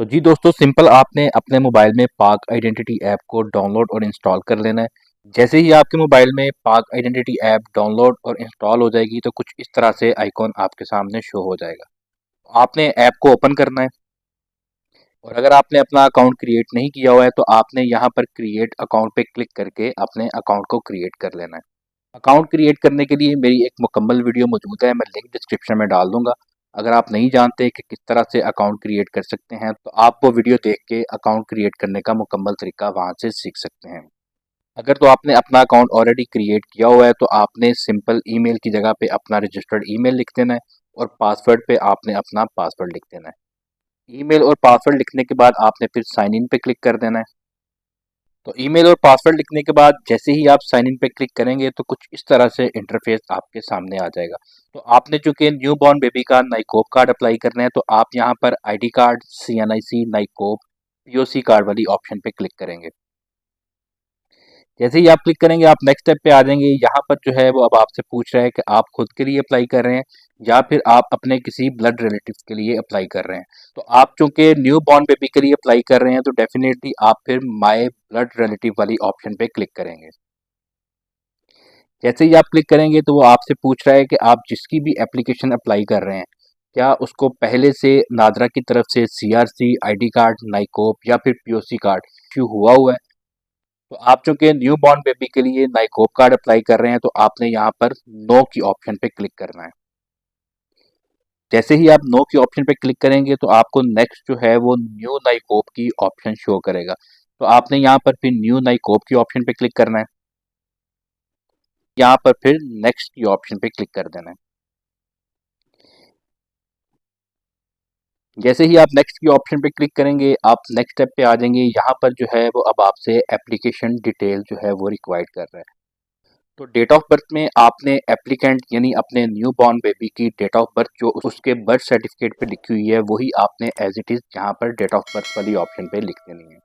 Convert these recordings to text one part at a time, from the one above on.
तो जी दोस्तों, सिंपल आपने अपने मोबाइल में पाक आइडेंटिटी ऐप को डाउनलोड और इंस्टॉल कर लेना है। जैसे ही आपके मोबाइल में पाक आइडेंटिटी ऐप डाउनलोड और इंस्टॉल हो जाएगी तो कुछ इस तरह से आइकॉन आपके सामने शो हो जाएगा। आपने ऐप को ओपन करना है और अगर आपने अपना अकाउंट क्रिएट नहीं किया हुआ है तो आपने यहाँ पर क्रिएट अकाउंट पे क्लिक करके अपने अकाउंट को क्रिएट कर लेना है। अकाउंट क्रिएट करने के लिए मेरी एक मुकम्मल वीडियो मौजूद है, मैं लिंक डिस्क्रिप्शन में डाल दूंगा। अगर आप नहीं जानते कि किस तरह से अकाउंट क्रिएट कर सकते हैं तो आप वो वीडियो देख के अकाउंट क्रिएट करने का मुकम्मल तरीका वहां से सीख सकते हैं। अगर तो आपने अपना अकाउंट ऑलरेडी क्रिएट किया हुआ है तो आपने सिंपल ईमेल की जगह पे अपना रजिस्टर्ड ईमेल लिख देना है और पासवर्ड पे आपने अपना पासवर्ड लिख देना है। ईमेल और पासवर्ड लिखने के बाद आपने फिर साइन इन पे क्लिक कर देना है। तो ईमेल और पासवर्ड लिखने के बाद जैसे ही आप साइन इन पे क्लिक करेंगे तो कुछ इस तरह से इंटरफेस आपके सामने आ जाएगा। तो आपने चूंकि न्यू बॉर्न बेबी का नाइकोप कार्ड अप्लाई करना है तो आप यहाँ पर ID card, CNIC, NICOP, POC card वाली ऑप्शन पे क्लिक करेंगे। जैसे ही आप क्लिक करेंगे आप नेक्स्ट स्टेप पे आ जाएंगे। यहाँ पर जो है वो अब आपसे पूछ रहा है कि आप खुद के लिए अप्लाई कर रहे हैं या फिर आप अपने किसी ब्लड रिलेटिव के लिए अप्लाई कर रहे हैं। तो आप चूंकि न्यू बॉर्न बेबी के लिए अप्लाई कर रहे हैं तो डेफिनेटली आप फिर माय ब्लड रिलेटिव वाली ऑप्शन पे क्लिक करेंगे। जैसे ही आप क्लिक करेंगे तो वो आपसे पूछ रहा है कि आप जिसकी भी एप्लीकेशन अप्लाई कर रहे हैं क्या उसको पहले से नादरा की तरफ से सीआरसी, आईडी कार्ड, नाइकोप या फिर पीओसी कार्ड इश्यू हुआ है। तो आप चूंकि न्यू बॉर्न बेबी के लिए नाइकोप कार्ड अप्लाई कर रहे हैं तो आपने यहाँ पर नो की ऑप्शन पे क्लिक करना है। जैसे ही आप नो की ऑप्शन पे क्लिक करेंगे तो आपको नेक्स्ट जो है वो न्यू नाइकोप की ऑप्शन शो करेगा। तो आपने यहाँ पर फिर न्यू नाइकोप की ऑप्शन पे क्लिक करना है। यहाँ पर फिर नेक्स्ट की ऑप्शन पे क्लिक कर देना है। जैसे ही आप नेक्स्ट की ऑप्शन पे क्लिक करेंगे आप नेक्स्ट स्टेप पे आ जाएंगे। यहाँ पर जो है वो अब आपसे एप्लीकेशन डिटेल जो है वो रिक्वायर्ड कर रहा है। तो डेट ऑफ बर्थ में आपने एप्लीकेंट यानी अपने न्यू बॉर्न बेबी की डेट ऑफ बर्थ जो उसके बर्थ सर्टिफिकेट पे लिखी हुई है वही आपने एज इट इज़ यहाँ पर डेट ऑफ बर्थ वाली ऑप्शन पे लिख देनी है।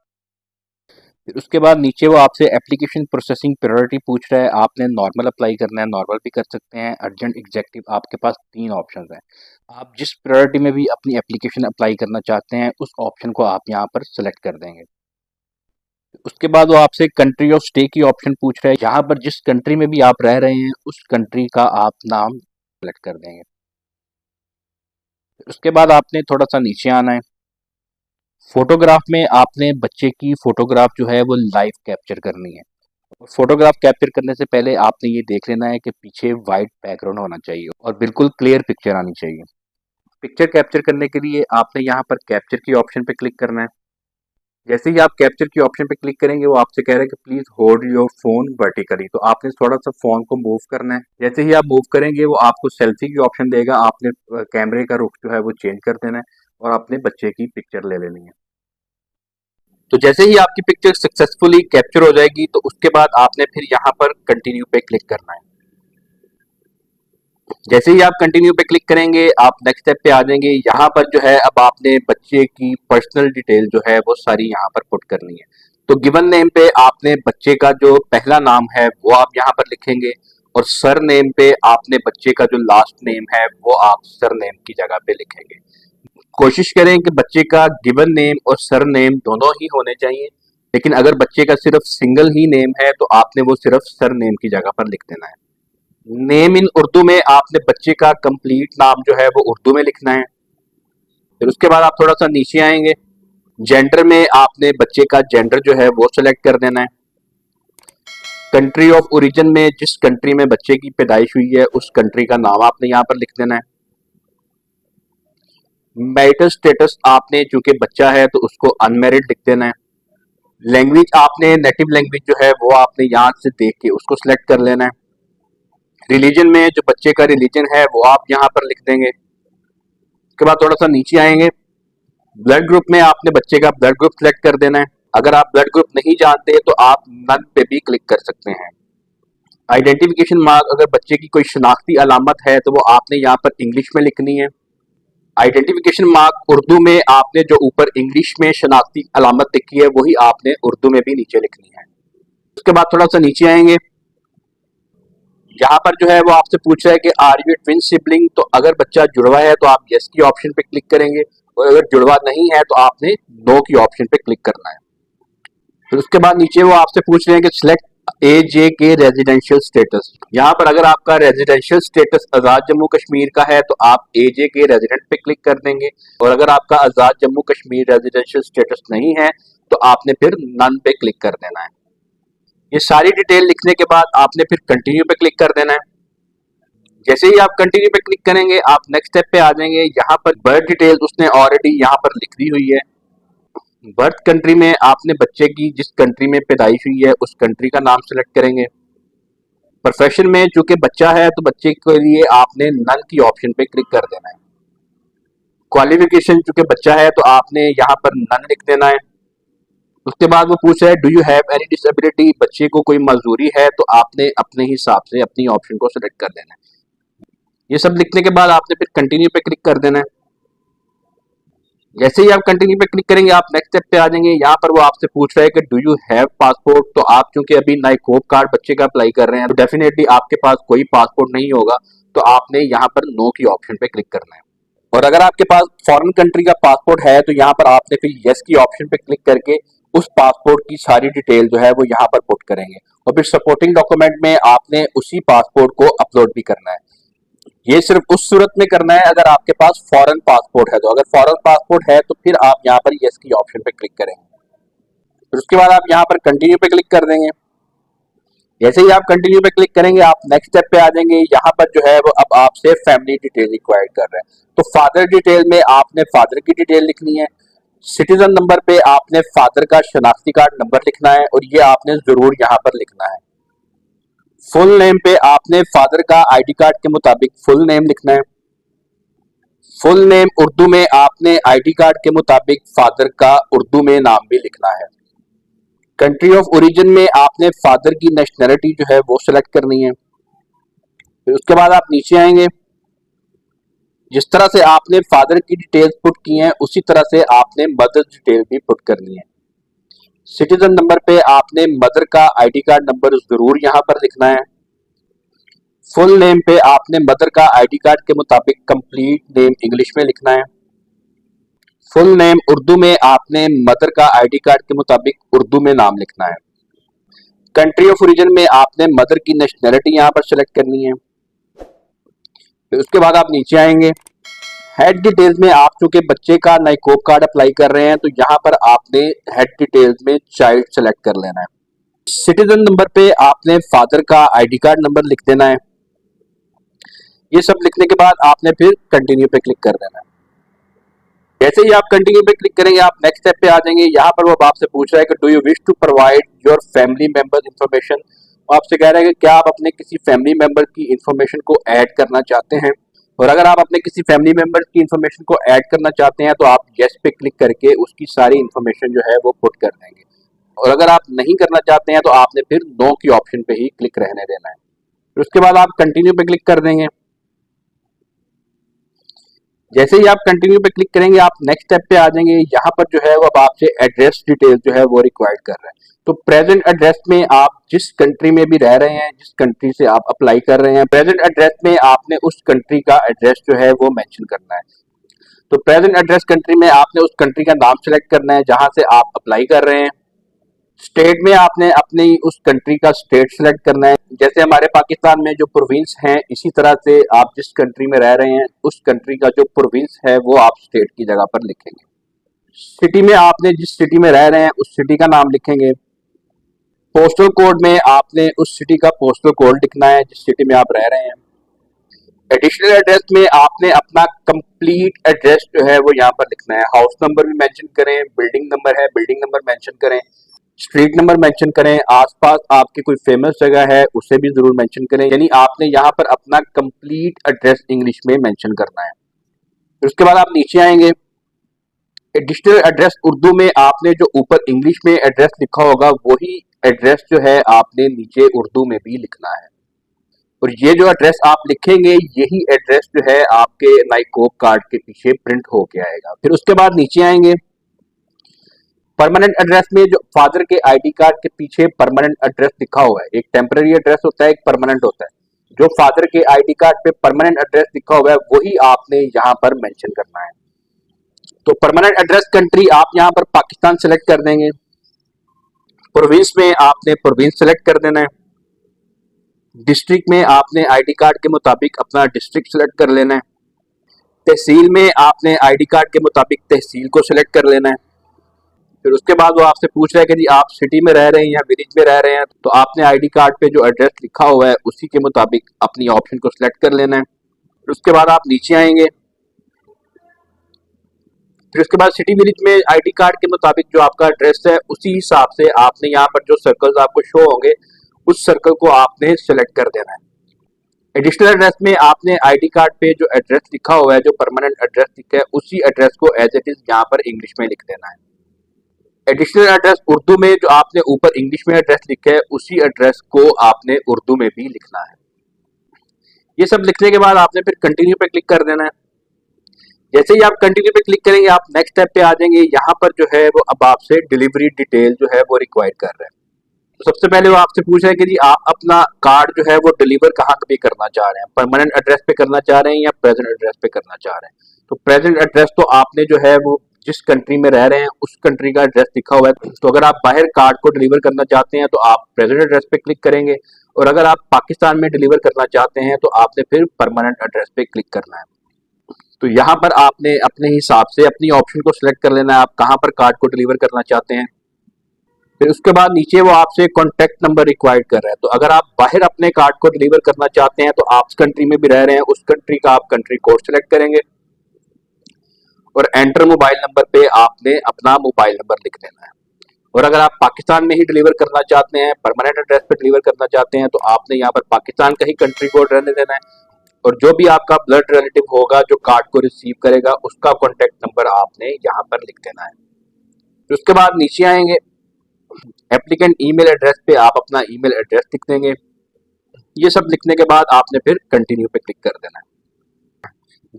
फिर उसके बाद नीचे वो आपसे एप्लीकेशन प्रोसेसिंग प्रायोरिटी पूछ रहा है। आपने नॉर्मल अप्लाई करना है, नॉर्मल भी कर सकते हैं, अर्जेंट, एग्जेक्टिव, आपके पास तीन ऑप्शन हैं। आप जिस प्रायोरिटी में भी अपनी एप्लीकेशन अप्लाई करना चाहते हैं उस ऑप्शन को आप यहाँ पर सेलेक्ट कर देंगे। उसके बाद वो आपसे कंट्री ऑफ स्टे की ऑप्शन पूछ रहा है। यहाँ पर जिस कंट्री में भी आप रह रहे हैं उस कंट्री का आप नाम सेलेक्ट कर देंगे। उसके बाद आपने थोड़ा सा नीचे आना है। फोटोग्राफ में आपने बच्चे की फोटोग्राफ जो है वो लाइव कैप्चर करनी है। फोटोग्राफ कैप्चर करने से पहले आपने ये देख लेना है कि पीछे वाइट बैकग्राउंड होना चाहिए और बिल्कुल क्लियर पिक्चर आनी चाहिए। पिक्चर कैप्चर करने के लिए आपने यहाँ पर कैप्चर की ऑप्शन पे क्लिक करना है। जैसे ही आप कैप्चर की ऑप्शन पे क्लिक करेंगे वो आपसे कह रहा है कि please hold your phone vertically. तो आपने थोड़ा सा फोन को मूव करना है। जैसे ही आप मूव करेंगे वो आपको सेल्फी की ऑप्शन देगा। आपने कैमरे का रुख जो है वो चेंज कर देना है और अपने बच्चे की पिक्चर ले लेनी है। तो जैसे ही आपकी पिक्चर सक्सेसफुली कैप्चर हो जाएगी तो उसके बाद आपने फिर यहाँ पर कंटिन्यू पे क्लिक करना है। जैसे ही आप कंटिन्यू पे क्लिक करेंगे आप नेक्स्ट स्टेप पे आ जाएंगे। यहाँ पर जो है अब आपने बच्चे की पर्सनल डिटेल जो है वो सारी यहाँ पर पुट करनी है। तो गिवन नेम पे आपने बच्चे का जो पहला नाम है वो आप यहाँ पर लिखेंगे और सर नेम पे आपने बच्चे का जो लास्ट नेम है वो आप सर नेम की जगह पे लिखेंगे। कोशिश करें कि बच्चे का गिवन नेम और सर नेम दोनों ही होने चाहिए, लेकिन अगर बच्चे का सिर्फ सिंगल ही नेम है तो आपने वो सिर्फ सर नेम की जगह पर लिख देना है। नेम इन उर्दू में आपने बच्चे का कंप्लीट नाम जो है वो उर्दू में लिखना है। फिर उसके बाद आप थोड़ा सा नीचे आएंगे। जेंडर में आपने बच्चे का जेंडर जो है वो सिलेक्ट कर देना है। कंट्री ऑफ ओरिजिन में जिस कंट्री में बच्चे की पैदाइश हुई है उस कंट्री का नाम आपने यहाँ पर लिख देना है। मैरिटल स्टेटस आपने चूंकि बच्चा है तो उसको अनमैरिड लिख देना है। लैंग्वेज आपने नेटिव लैंग्वेज जो है वो आपने यहाँ से देख के उसको सिलेक्ट कर लेना है। रिलीजन में जो बच्चे का रिलीजन है वो आप यहाँ पर लिख देंगे। उसके बाद थोड़ा सा नीचे आएंगे। ब्लड ग्रुप में आपने बच्चे का ब्लड ग्रुप सिलेक्ट कर देना है। अगर आप ब्लड ग्रुप नहीं जानते तो आप नन पे भी क्लिक कर सकते हैं। आइडेंटिफिकेशन मार्क, अगर बच्चे की कोई शनाख्ती अलामत है तो वो आपने यहाँ पर इंग्लिश में लिखनी है। आइडेंटिफिकेशन मार्क उर्दू में आपने जो ऊपर इंग्लिश में शनाख्ती अलामत लिखी है वही आपने उर्दू में भी नीचे लिखनी है। उसके बाद थोड़ा सा नीचे आएंगे। यहाँ पर जो है वो आपसे पूछ रहा है कि आर यू ट्विन सिबलिंग। तो अगर बच्चा जुड़वा है तो आप यस की ऑप्शन पे क्लिक करेंगे और अगर जुड़वा नहीं है तो आपने नो की ऑप्शन पे क्लिक करना है। फिर उसके बाद नीचे वो आपसे पूछ रहे हैं कि सिलेक्ट एजे के रेजिडेंशियल स्टेटस। यहाँ पर अगर आपका रेजिडेंशियल स्टेटस आजाद जम्मू कश्मीर का है तो आप एजे के रेजिडेंट पे क्लिक कर देंगे, और अगर आपका आजाद जम्मू कश्मीर रेजिडेंशियल स्टेटस नहीं है तो आपने फिर नन पे क्लिक कर देना है। ये सारी डिटेल लिखने के बाद आपने फिर कंटिन्यू पे क्लिक कर देना है। जैसे ही आप कंटिन्यू पे क्लिक करेंगे आप नेक्स्ट स्टेप पे आ जाएंगे। यहाँ पर बर्थ डिटेल उसने ऑलरेडी यहाँ पर लिख दी हुई है। बर्थ कंट्री में आपने बच्चे की जिस कंट्री में पैदाइश हुई है उस कंट्री का नाम सेलेक्ट करेंगे। प्रोफेशन में चूंकि बच्चा है तो बच्चे के लिए आपने नन की ऑप्शन पे क्लिक कर देना है। क्वालिफिकेशन चूंकि बच्चा है तो आपने यहाँ पर नन लिख देना है। उसके बाद वो पूछ रहा है do you have any disability, बच्चे को कोई मजदूरी है तो आपने अपने हिसाब से अपनी ऑप्शन को सिलेक्ट कर देना है। ये सब लिखने के बाद आपने फिर कंटिन्यू पे क्लिक कर देना है। जैसे ही आप कंटिन्यू पे क्लिक करेंगे आप नेक्स्ट स्टेप पे आ जाएंगे। यहाँ पर वो आपसे पूछ रहा है कि डू यू हैव पासपोर्ट, तो आप चूंकि अभी नए कोप कार्ड बच्चे का अप्लाई कर रहे हैं तो डेफिनेटली आपके पास कोई पासपोर्ट नहीं होगा, तो आपने यहाँ पर नो की ऑप्शन पे क्लिक करना है। और अगर आपके पास फॉरेन कंट्री का पासपोर्ट है तो यहाँ पर आपने फिर यस की ऑप्शन पे क्लिक करके उस पासपोर्ट की सारी डिटेल जो है वो यहाँ पर पुट करेंगे, और फिर सपोर्टिंग डॉक्यूमेंट में आपने उसी पासपोर्ट को अपलोड भी करना है। ये सिर्फ उस सूरत में करना है अगर आपके पास फॉरेन पासपोर्ट है। तो अगर फॉरेन पासपोर्ट है तो फिर आप यहाँ पर यस की ऑप्शन पे क्लिक करेंगे। फिर उसके बाद आप यहाँ पर कंटिन्यू पे क्लिक कर देंगे। जैसे ही आप कंटिन्यू पे क्लिक करेंगे आप नेक्स्ट स्टेप पे आ जाएंगे। यहाँ पर जो है वो अब आपसे फैमिली डिटेल रिक्वायर्ड कर रहे हैं। तो फादर डिटेल में आपने फादर की डिटेल लिखनी है। सिटीजन नंबर पे आपने फादर का शनाख्ती कार्ड नंबर लिखना है और ये आपने जरूर यहाँ पर लिखना है। फुल नेम पे आपने फादर का आईडी कार्ड के मुताबिक फुल नेम लिखना है। फुल नेम उर्दू में आपने आईडी कार्ड के मुताबिक फादर का उर्दू में नाम भी लिखना है। कंट्री ऑफ ओरिजिन में आपने फादर की नेशनैलिटी जो है वो सिलेक्ट करनी है। फिर उसके बाद आप नीचे आएंगे। जिस तरह से आपने फादर की डिटेल्स पुट की हैं उसी तरह से आपने मदर डिटेल भी पुट करनी है। सिटीजन नंबर पे आपने मदर का आईडी कार्ड नंबर जरूर यहाँ पर लिखना है। फुल नेम पे आपने मदर का आईडी कार्ड के मुताबिक कंप्लीट नेम इंग्लिश में लिखना है। फुल नेम उर्दू में आपने मदर का आईडी कार्ड के मुताबिक उर्दू में नाम लिखना है। कंट्री ऑफ ओरिजिन में आपने मदर की नेशनैलिटी यहाँ पर सिलेक्ट करनी है। फिर उसके बाद आप नीचे आएंगे। हेड डिटेल्स में आप चूंकि बच्चे का नए कोप कार्ड अप्लाई कर रहे हैं तो यहाँ पर आपने हेड डिटेल्स में चाइल्ड सेलेक्ट कर लेना है। सिटीजन नंबर पे आपने फादर का आईडी कार्ड नंबर लिख देना है। ये सब लिखने के बाद आपने फिर कंटिन्यू पे क्लिक कर देना है। जैसे ही आप कंटिन्यू पे क्लिक करेंगे आप नेक्स्ट स्टेप पे आ जाएंगे। यहाँ पर वो आपसे पूछ रहा है कि do you wish to provide your family members information. आपसे कह रहा है कि क्या आप अपने किसी फैमिली मेंबर की इंफॉर्मेशन को ऐड करना चाहते हैं, और अगर आप अपने किसी फैमिली मेंबर की इंफॉर्मेशन को ऐड करना चाहते हैं तो आप यस पे क्लिक करके उसकी सारी इंफॉर्मेशन जो है वो पुट कर देंगे, और अगर आप नहीं करना चाहते हैं तो आपने फिर नो की ऑप्शन पे ही क्लिक रहने देना है। फिर उसके बाद आप कंटिन्यू पे क्लिक कर देंगे। जैसे ही आप कंटिन्यू पे क्लिक करेंगे आप नेक्स्ट स्टेप पे आ जाएंगे। यहाँ पर जो है वो अब आपसे एड्रेस डिटेल जो है वो रिक्वायर्ड कर रहे हैं। तो प्रेजेंट एड्रेस में आप जिस कंट्री में भी रह रहे हैं, जिस कंट्री से आप अप्लाई कर रहे हैं, प्रेजेंट एड्रेस में आपने उस कंट्री का एड्रेस जो है वो मेंशन करना है। तो प्रेजेंट एड्रेस कंट्री में आपने उस कंट्री का नाम सेलेक्ट करना है जहां से आप अप्लाई कर रहे हैं। स्टेट में आपने अपनी उस कंट्री का स्टेट सेलेक्ट करना है। जैसे हमारे पाकिस्तान में जो प्रोविंस हैं इसी तरह से आप जिस कंट्री में रह रहे हैं उस कंट्री का जो प्रोविंस है वो आप स्टेट की जगह पर लिखेंगे। सिटी में आपने जिस सिटी में रह रहे हैं उस सिटी का नाम लिखेंगे। पोस्टल कोड में आपने उस सिटी का पोस्टल कोड लिखना है जिस सिटी में आप रह रहे हैं। एडिशनल एड्रेस में आपने अपना कंप्लीट एड्रेस जो है वो यहाँ पर लिखना है। हाउस नंबर भी मेंशन करें, बिल्डिंग नंबर है बिल्डिंग नंबर मेंशन करें, स्ट्रीट नंबर मेंशन करें, आसपास आपकी कोई फेमस जगह है उसे भी जरूर मेंशन करें। यानी आपने यहाँ पर अपना कंप्लीट एड्रेस इंग्लिश में मेंशन करना है। फिर उसके बाद आप नीचे आएंगे। एडिशनल एड्रेस उर्दू में आपने जो ऊपर इंग्लिश में एड्रेस लिखा होगा वही एड्रेस जो है आपने नीचे उर्दू में भी लिखना है, और ये जो एड्रेस आप लिखेंगे यही एड्रेस जो है आपके नए कोप कार्ड के पीछे प्रिंट होके आएगा। फिर उसके बाद नीचे आएंगे। परमानेंट एड्रेस में जो फादर के आईडी कार्ड के पीछे परमानेंट एड्रेस लिखा हुआ है, एक टेम्पररी एड्रेस होता है एक परमानेंट होता है। जो फादर के आईडी कार्ड पे परमानेंट एड्रेस लिखा हुआ है वही आपने यहाँ पर मेंशन करना है। तो परमानेंट एड्रेस कंट्री आप यहाँ पर पाकिस्तान सेलेक्ट कर देंगे। प्रोविंस में आपने प्रोविंस सेलेक्ट कर देना है। डिस्ट्रिक्ट में आपने आईडी कार्ड के मुताबिक अपना डिस्ट्रिक्ट सेलेक्ट कर लेना है। तहसील में आपने आईडी कार्ड के मुताबिक तहसील को सिलेक्ट कर लेना है। फिर उसके बाद वो आपसे पूछ रहा है कि जी आप सिटी में रह रहे हैं या विलेज में रह रहे हैं, तो आपने आईडी कार्ड पे जो एड्रेस लिखा हुआ है उसी के मुताबिक अपनी ऑप्शन को सिलेक्ट कर लेना है। फिर उसके बाद आप नीचे आएंगे। फिर उसके बाद सिटी विलेज में आईडी कार्ड के मुताबिक जो आपका एड्रेस है उसी हिसाब से आपने यहाँ पर जो सर्कल्स आपको शो होंगे उस सर्कल को आपने सेलेक्ट कर देना है। एडिशनल एड्रेस में आपने आईडी कार्ड पे जो एड्रेस लिखा हुआ है, जो परमानेंट एड्रेस लिखा है, उसी एड्रेस को एज इट इज यहाँ पर इंग्लिश में लिख देना है। एडिशनल एड्रेस उर्दू में जो आपने ऊपर इंग्लिश में एड्रेस लिखा है उसी एड्रेस को आपने उर्दू में भी लिखना है। ये सब लिखने के बाद आपने फिर कंटिन्यू पे क्लिक कर देना है। जैसे ही आप कंटिन्यू पे क्लिक करेंगे आप नेक्स्ट स्टेप पे आ जाएंगे। यहाँ पर जो है वो अब आपसे डिलीवरी डिटेल जो है वो रिक्वायर कर रहे हैं। तो सबसे पहले वो आपसे पूछ रहे हैं कि जी आप अपना कार्ड जो है वो डिलीवर कहाँ पे करना चाह रहे हैं, परमानेंट एड्रेस पे करना चाह रहे हैं या प्रेजेंट एड्रेस पे करना चाह रहे हैं। तो प्रेजेंट एड्रेस तो आपने जो है वो जिस कंट्री में रह रहे हैं उस कंट्री का एड्रेस लिखा हुआ है। तो अगर आप बाहर कार्ड को डिलीवर करना चाहते हैं तो आप प्रेजेंट एड्रेस पे क्लिक करेंगे, और अगर आप पाकिस्तान में डिलीवर करना चाहते हैं तो आपने फिर परमानेंट एड्रेस पे क्लिक करना है। तो यहाँ पर आपने अपने हिसाब से अपनी ऑप्शन को सिलेक्ट कर लेना है, आप कहाँ पर कार्ड को डिलीवर करना चाहते हैं। फिर उसके बाद नीचे वो आपसे कॉन्टैक्ट नंबर रिक्वायर्ड कर रहा है। तो अगर आप बाहर अपने कार्ड को डिलीवर करना चाहते हैं तो आप उस कंट्री में भी रह रहे हैं, उस कंट्री का आप कंट्री कोड सेलेक्ट करेंगे और एंटर मोबाइल नंबर पे आपने अपना मोबाइल नंबर लिख देना है। और अगर आप पाकिस्तान में ही डिलीवर करना चाहते हैं, परमानेंट एड्रेस पे डिलीवर करना चाहते हैं, तो आपने यहाँ पर पाकिस्तान का ही कंट्री कोड रहने देना है, और जो भी आपका ब्लड रिलेटिव होगा जो कार्ड को रिसीव करेगा उसका कॉन्टैक्ट नंबर आपने यहाँ पर लिख देना है। फिर उसके बाद नीचे आएंगे, एप्लीकेंट ईमेल एड्रेस पे आप अपना ईमेल एड्रेस लिख देंगे। ये सब लिखने के बाद आपने फिर कंटिन्यू पे क्लिक कर देना है।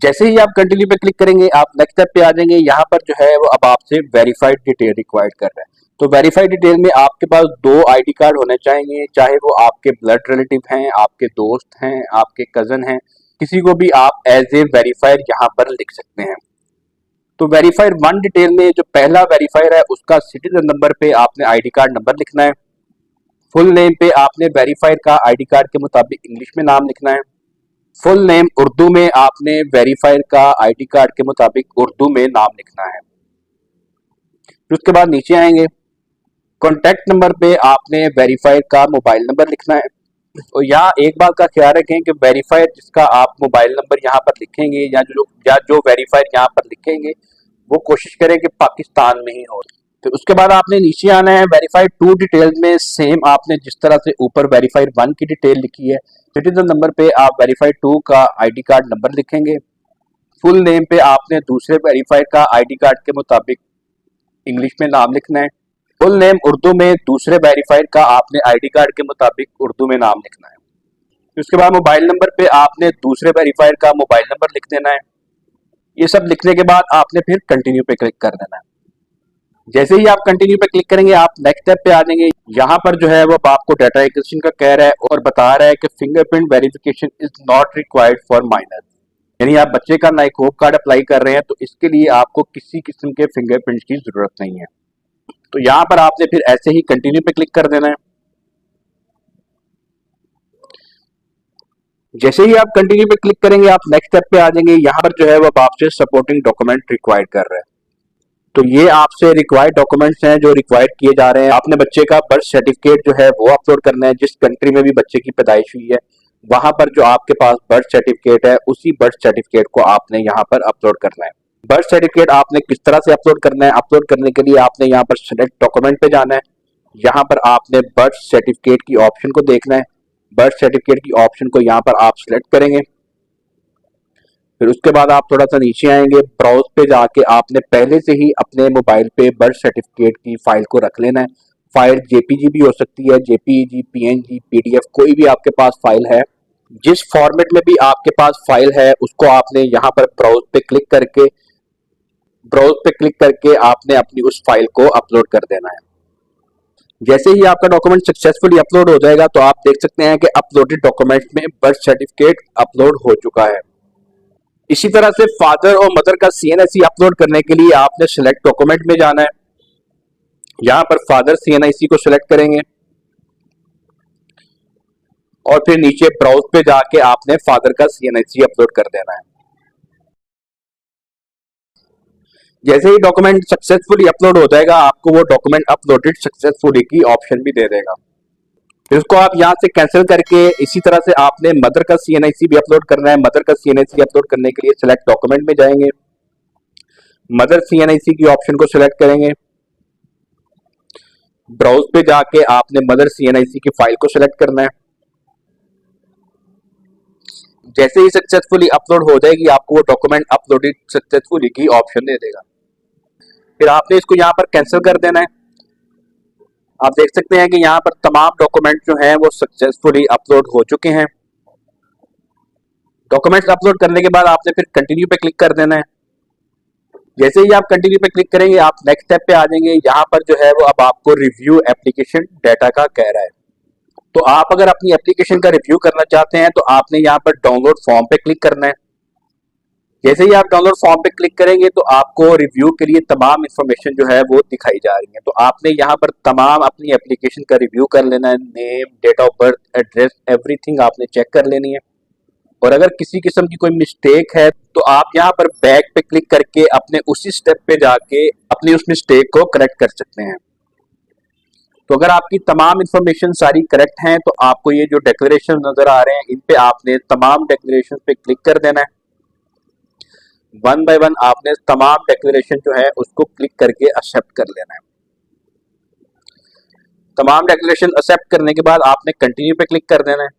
जैसे ही आप कंटिन्यू पे क्लिक करेंगे आप नेक्स्ट स्टेप पे आ जाएंगे। यहाँ पर जो है वो अब आपसे वेरीफाइड डिटेल रिक्वायर्ड कर रहा है। तो वेरीफाइड डिटेल में आपके पास 2 आईडी कार्ड होने चाहिए, चाहे वो आपके ब्लड रिलेटिव हैं, आपके दोस्त हैं, आपके कजन हैं, किसी को भी आप एज ए वेरीफाइड यहाँ पर लिख सकते हैं। तो वेरीफाइड 1 डिटेल में जो पहला वेरीफायर है उसका सिटीजन नंबर पे आपने आईडी कार्ड नंबर लिखना है। फुल नेम पे आपने वेरीफायर का आईडी कार्ड के मुताबिक इंग्लिश में नाम लिखना है। फुल नेम उर्दू में आपने वेरीफायर का आईडी कार्ड के मुताबिक उर्दू में नाम लिखना है। फिर उसके बाद नीचे आएंगे, कॉन्टैक्ट नंबर पे आपने वेरीफायर का मोबाइल नंबर लिखना है। और यहाँ एक बात का ख्याल रखें कि वेरीफायर जिसका आप मोबाइल नंबर यहाँ पर लिखेंगे या जो वेरीफायर यहाँ पर लिखेंगे वो कोशिश करें कि पाकिस्तान में ही हो। तो उसके बाद आपने नीचे आना है। वेरीफाइड 2 डिटेल में सेम आपने जिस तरह से ऊपर वेरीफाइड 1 की डिटेल लिखी है, सिटीजन नंबर पे आप वेरीफाइड 2 का आईडी कार्ड नंबर लिखेंगे। फुल नेम पे आपने दूसरे वेरीफाइड का आईडी कार्ड के मुताबिक इंग्लिश में नाम लिखना है। फुल नेम उर्दू में दूसरे वेरीफाइड का आपने आईडी कार्ड के मुताबिक उर्दू में नाम लिखना है। उसके बाद मोबाइल नंबर पे आपने दूसरे वेरीफाइड का मोबाइल नंबर लिख देना है। ये सब लिखने के बाद आपने फिर कंटिन्यू पे क्लिक कर देना है। जैसे ही आप कंटिन्यू पे क्लिक करेंगे आप नेक्स्ट स्टेप पे आ जाएंगे। यहाँ पर जो है वो आपको डाटा एक्विजिशन का कह रहा है और बता रहा है कि fingerprint verification is not required for minor, यानी आप बच्चे का नई होप कार्ड अप्लाई कर रहे हैं तो इसके लिए आपको किसी किस्म के फिंगरप्रिंट की जरूरत नहीं है। तो यहाँ पर आपने फिर ऐसे ही कंटिन्यू पे क्लिक कर देना है। जैसे ही आप कंटिन्यू पे क्लिक करेंगे आप नेक्स्ट स्टेप पे आ जाएंगे। यहाँ पर जो है वो आपसे सपोर्टिंग डॉक्यूमेंट रिक्वायर्ड कर रहा है। तो ये आपसे रिक्वायर्ड डॉक्यूमेंट्स हैं जो रिक्वायर्ड किए जा रहे हैं। आपने बच्चे का बर्थ सर्टिफिकेट जो है वो अपलोड करना है। जिस कंट्री में भी बच्चे की पैदाइश हुई है वहां पर जो आपके पास बर्थ सर्टिफिकेट है उसी बर्थ सर्टिफिकेट को आपने यहाँ पर अपलोड करना है। बर्थ सर्टिफिकेट आपने किस तरह से अपलोड करना है, अपलोड करने के लिए आपने यहाँ पर सेलेक्ट डॉक्यूमेंट पे जाना है। यहाँ पर आपने बर्थ सर्टिफिकेट की ऑप्शन को देखना है। बर्थ सर्टिफिकेट की ऑप्शन को यहाँ पर आप सिलेक्ट करेंगे। फिर उसके बाद आप थोड़ा सा नीचे आएंगे, ब्राउज पे जाके आपने पहले से ही अपने मोबाइल पे बर्थ सर्टिफिकेट की फाइल को रख लेना है। फाइल जेपीजी भी हो सकती है, जेपीजी, पीएनजी, पीडीएफ, कोई भी आपके पास फाइल है। जिस फॉर्मेट में भी आपके पास फाइल है उसको आपने यहाँ पर ब्राउज पे क्लिक करके आपने अपनी उस फाइल को अपलोड कर देना है। जैसे ही आपका डॉक्यूमेंट सक्सेसफुली अपलोड हो जाएगा तो आप देख सकते हैं कि अपलोडेड डॉक्यूमेंट में बर्थ सर्टिफिकेट अपलोड हो चुका है। इसी तरह से फादर और मदर का CNIC अपलोड करने के लिए आपने सिलेक्ट डॉक्यूमेंट में जाना है। यहाँ पर फादर CNIC को सिलेक्ट करेंगे और फिर नीचे ब्राउज पे जाके आपने फादर का CNIC अपलोड कर देना है। जैसे ही डॉक्यूमेंट सक्सेसफुली अपलोड हो जाएगा, आपको वो डॉक्यूमेंट अपलोडेड सक्सेसफुली की ऑप्शन भी दे देगा। फिर उसको आप यहाँ से कैंसिल करके इसी तरह से आपने मदर का CNIC भी अपलोड करना है। मदर का CNIC अपलोड करने के लिए सिलेक्ट डॉक्यूमेंट में जाएंगे, मदर CNIC की ऑप्शन को सिलेक्ट करेंगे, ब्राउज पे जाके आपने मदर CNIC की फाइल को सिलेक्ट करना है। जैसे ही सक्सेसफुली अपलोड हो जाएगी, आपको वो डॉक्यूमेंट अपलोडेड सक्सेसफुली की ऑप्शन दे देगा। फिर आपने इसको यहाँ पर कैंसिल कर देना है। आप देख सकते हैं कि यहाँ पर तमाम डॉक्यूमेंट जो हैं वो सक्सेसफुली अपलोड हो चुके हैं। डॉक्यूमेंट्स अपलोड करने के बाद आपने फिर कंटिन्यू पे क्लिक कर देना है। जैसे ही आप कंटिन्यू पे क्लिक करेंगे, आप नेक्स्ट स्टेप पे आ जाएंगे। यहाँ पर जो है वो अब आपको रिव्यू एप्लीकेशन डाटा का कह रहा है। तो आप अगर अपनी एप्लीकेशन का रिव्यू करना चाहते हैं तो आपने यहाँ पर डाउनलोड फॉर्म पे क्लिक करना है। जैसे ही आप डाउनलोड फॉर्म पे क्लिक करेंगे तो आपको रिव्यू के लिए तमाम इंफॉर्मेशन जो है वो दिखाई जा रही है। तो आपने यहाँ पर तमाम अपनी एप्लीकेशन का रिव्यू कर लेना है। Name, date of birth, address, everything आपने चेक कर लेनी है। और अगर किसी किस्म की कोई मिस्टेक है तो आप यहाँ पर बैक पे क्लिक करके अपने उसी स्टेप पे जाके अपनी उस मिस्टेक को करेक्ट कर सकते हैं। तो अगर आपकी तमाम इंफॉर्मेशन सारी करेक्ट हैं तो आपको ये जो डिक्लेरेशन नजर आ रहे हैं, इन पे आपने तमाम डिक्लेरेशन पे क्लिक कर देना है। वन बाय वन आपने तमाम डिक्लेरेशन जो है उसको क्लिक करके एक्सेप्ट कर लेना है। तमाम डिक्लेरेशन एक्सेप्ट करने के बाद आपने कंटिन्यू पे क्लिक कर देना है।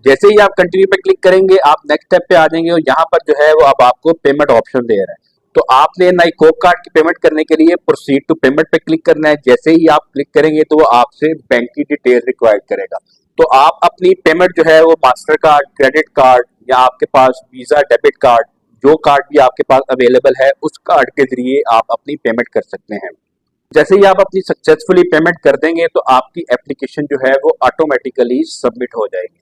जैसे ही आप कंटिन्यू पे क्लिक करेंगे, आप नेक्स्ट स्टेप पे आ जाएंगे और यहाँ पर जो है वो अब आपको पेमेंट ऑप्शन दे रहा है। तो आपने नाइकोप कार्ड की पेमेंट करने के लिए प्रोसीड टू पेमेंट पे क्लिक करना है। जैसे ही आप क्लिक करेंगे तो वो आपसे बैंक की डिटेल रिक्वायर्ड करेगा। तो आप अपनी पेमेंट जो है वो मास्टर कार्ड, क्रेडिट कार्ड या आपके पास वीजा, डेबिट कार्ड, जो कार्ड भी आपके पास अवेलेबल है उस कार्ड के जरिए आप अपनी पेमेंट कर सकते हैं। जैसे ही आप अपनी सक्सेसफुली पेमेंट कर देंगे तो आपकी एप्लीकेशन जो है वो ऑटोमेटिकली सबमिट हो जाएगी।